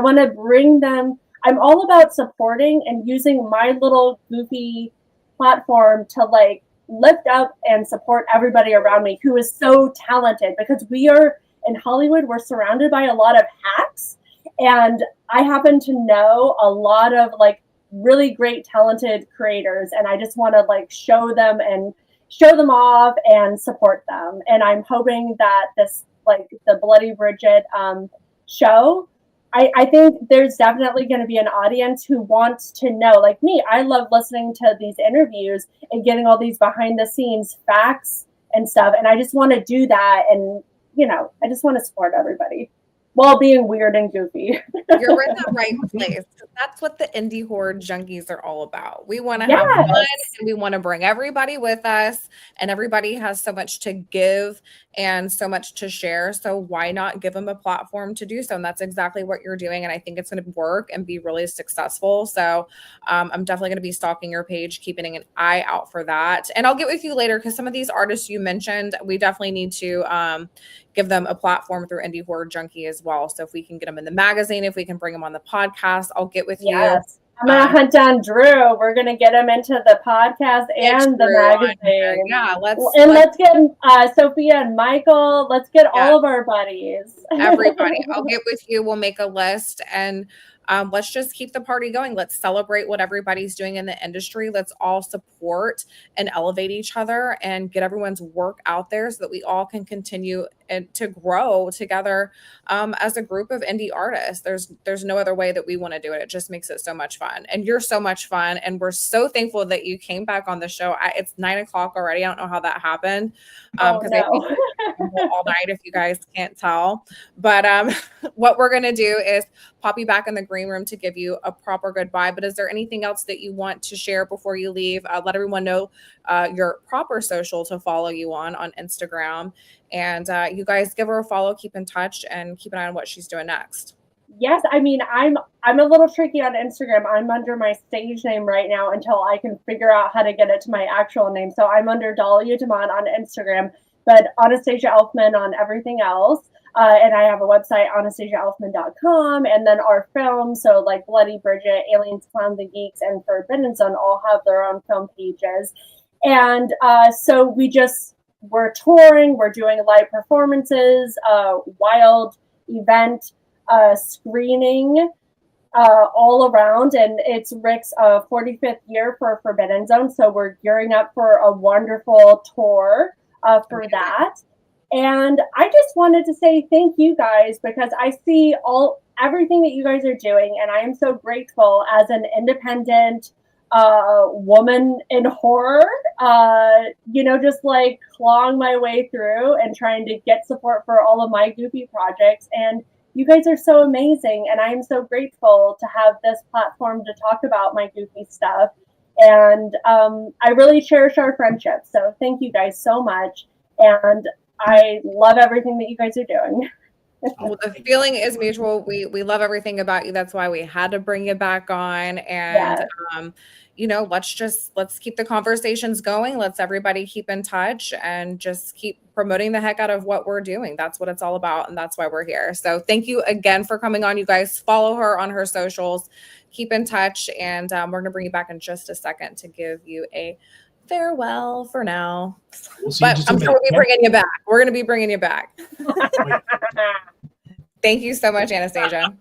want to bring them. I'm all about supporting and using my little goofy platform to like lift up and support everybody around me who is so talented, because we are in Hollywood, we're surrounded by a lot of hacks, and I happen to know a lot of like really great talented creators, and I just want to like show them off and support them. And I'm hoping that this, like the Bloody Bridget show, I think there's definitely going to be an audience who wants to know, like me. I love listening to these interviews and getting all these behind the scenes facts and stuff. And I just want to do that. And, I just want to support everybody. while being weird and goofy.
You're in the right place. That's what the indie horror junkies are all about. We want to have fun and we want to bring everybody with us, and everybody has so much to give and so much to share. So why not give them a platform to do so? And that's exactly what you're doing. And I think it's going to work and be really successful. So I'm definitely going to be stalking your page, keeping an eye out for that. And I'll get with you later because some of these artists you mentioned, we definitely need to give them a platform through Indie Horror Junkie as well. So if we can get them in the magazine, if we can bring them on the podcast, I'll get with you.
I'm going to hunt down Drew. We're going to get him into the podcast and the magazine.
Yeah,
let's get Sophia and Michael. Let's get all of our buddies.
Everybody. I'll get with you. We'll make a list and let's just keep the party going. Let's celebrate what everybody's doing in the industry. Let's all support and elevate each other and get everyone's work out there so that we all can continue to grow together as a group of indie artists. There's no other way that we want to do it. It just makes it so much fun. And you're so much fun. And we're so thankful that you came back on the show. It's 9:00 already. I don't know how that happened. Because I think all night if you guys can't tell. But what we're going to do is pop you back in the green room to give you a proper goodbye. But is there anything else that you want to share before you leave? Let everyone know your proper social to follow you on Instagram. And you guys give her a follow, keep in touch, and keep an eye on what she's doing next.
Yes, I mean, I'm a little tricky on Instagram. I'm under my stage name right now until I can figure out how to get it to my actual name. So I'm under Dahlia Demont on Instagram, but Anastasia Elfman on everything else. And I have a website, AnastasiaElfman.com, and then our films, so like Bloody Bridget, Aliens, Clowns and Geeks, and Forbidden Zone all have their own film pages. And so we're touring, we're doing live performances, wild event screening all around, and it's Rick's 45th year for Forbidden Zone, so we're gearing up for a wonderful tour for that. And I just wanted to say thank you guys, because I see everything that you guys are doing, and I am so grateful as an independent woman in horror, just like clawing my way through and trying to get support for all of my goofy projects. And you guys are so amazing, and I am so grateful to have this platform to talk about my goofy stuff. And I really cherish our friendship. So thank you guys so much. And I love everything that you guys are doing.
Well, the feeling is mutual. We love everything about you. That's why we had to bring you back on. And let's keep the conversations going. Let's everybody keep in touch and just keep promoting the heck out of what we're doing. That's what it's all about, and that's why we're here. So thank you again for coming on. You guys follow her on her socials. Keep in touch, and we're going to bring you back in just a second to give you a farewell for now. But I'm sure we'll be bringing you back. We're going to be bringing you back. Thank you so much, Anastasia.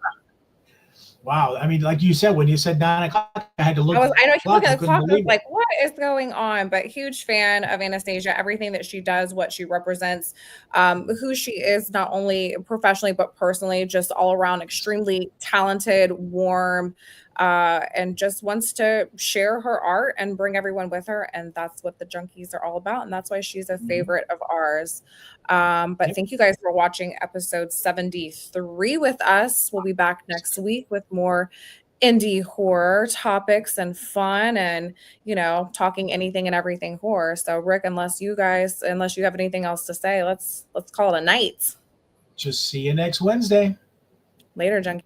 Wow. I mean, like you said, when you said 9:00, I had to look.
I know, you look at the clock, I was like, what is going on? But huge fan of Anastasia, everything that she does, what she represents, who she is, not only professionally, but personally, just all around extremely talented, warm, and just wants to share her art and bring everyone with her. And that's what the Junkies are all about. And that's why she's a favorite of ours. But thank you guys for watching episode 73 with us. We'll be back next week with more indie horror topics and fun and, talking anything and everything horror. So Rick, unless you have anything else to say, let's call it a night.
Just see you next Wednesday.
Later, Junkie.